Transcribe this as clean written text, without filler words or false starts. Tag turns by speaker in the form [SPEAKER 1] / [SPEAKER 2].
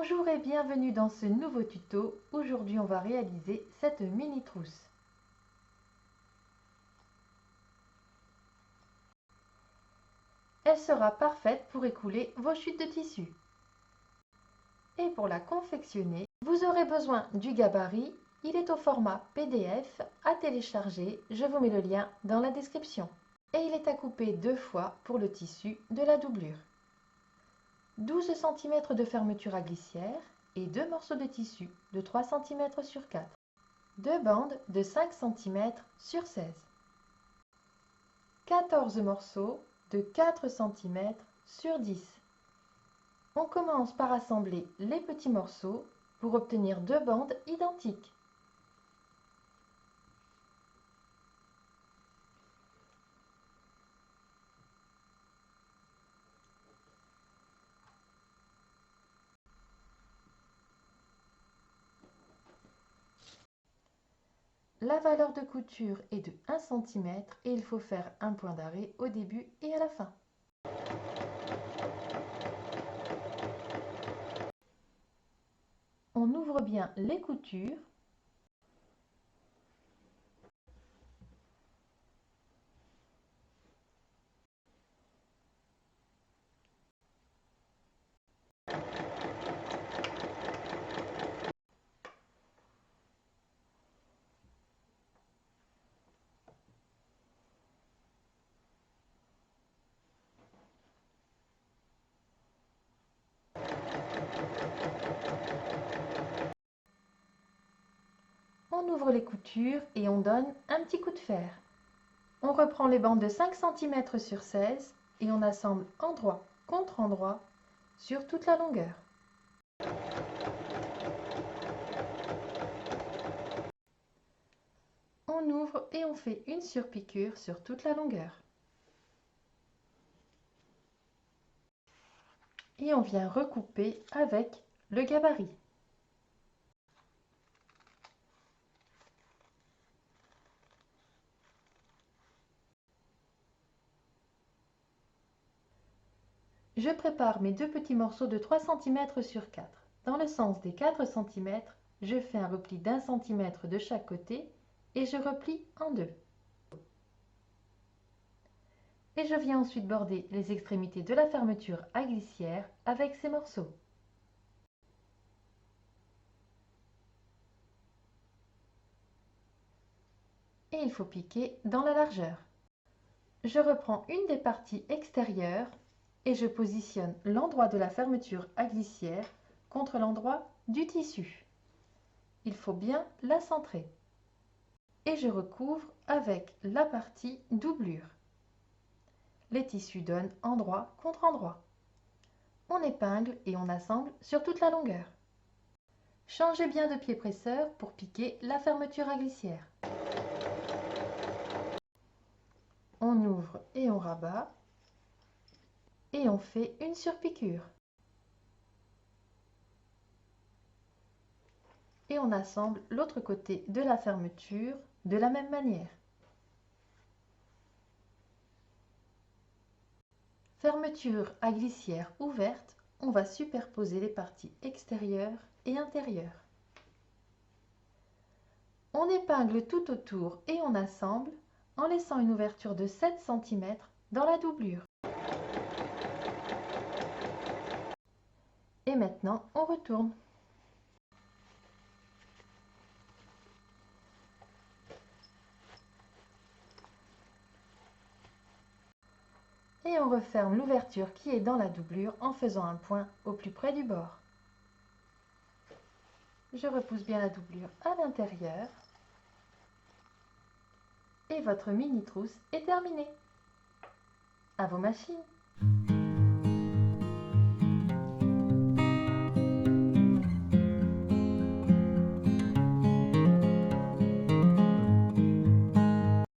[SPEAKER 1] Bonjour et bienvenue dans ce nouveau tuto. Aujourd'hui on va réaliser cette mini trousse. Elle sera parfaite pour écouler vos chutes de tissu. Et pour la confectionner, vous aurez besoin du gabarit. Il est au format PDF à télécharger. Je vous mets le lien dans la description. Et il est à couper 2 fois pour le tissu de la doublure. 12 cm de fermeture à glissière et 2 morceaux de tissu de 3 cm sur 4. 2 bandes de 5 cm sur 16. 14 morceaux de 4 cm sur 10. On commence par assembler les petits morceaux pour obtenir 2 bandes identiques. La valeur de couture est de 1 cm et il faut faire un point d'arrêt au début et à la fin. On ouvre bien les coutures. On ouvre les coutures et on donne un petit coup de fer. On reprend les bandes de 5 cm sur 16 et on assemble endroit contre endroit sur toute la longueur. On ouvre et on fait une surpiqûre sur toute la longueur. Et on vient recouper avec le gabarit. Je prépare mes 2 petits morceaux de 3 cm sur 4. Dans le sens des 4 cm, je fais un repli d'1 cm de chaque côté et je replie en deux. Et je viens ensuite border les extrémités de la fermeture à glissière avec ces morceaux. Et il faut piquer dans la largeur. Je reprends une des parties extérieures et je positionne l'endroit de la fermeture à glissière contre l'endroit du tissu. Il faut bien la centrer. Et je recouvre avec la partie doublure. Les tissus donnent endroit contre endroit. On épingle et on assemble sur toute la longueur. Changez bien de pied presseur pour piquer la fermeture à glissière. On ouvre et on rabat et on fait une surpiqûre. Et on assemble l'autre côté de la fermeture de la même manière. Fermeture à glissière ouverte, on va superposer les parties extérieures et intérieures. On épingle tout autour et on assemble en laissant une ouverture de 7 cm dans la doublure. Et maintenant, on retourne. Et on referme l'ouverture qui est dans la doublure en faisant un point au plus près du bord. Je repousse bien la doublure à l'intérieur. Et votre mini trousse est terminée. À vos machines!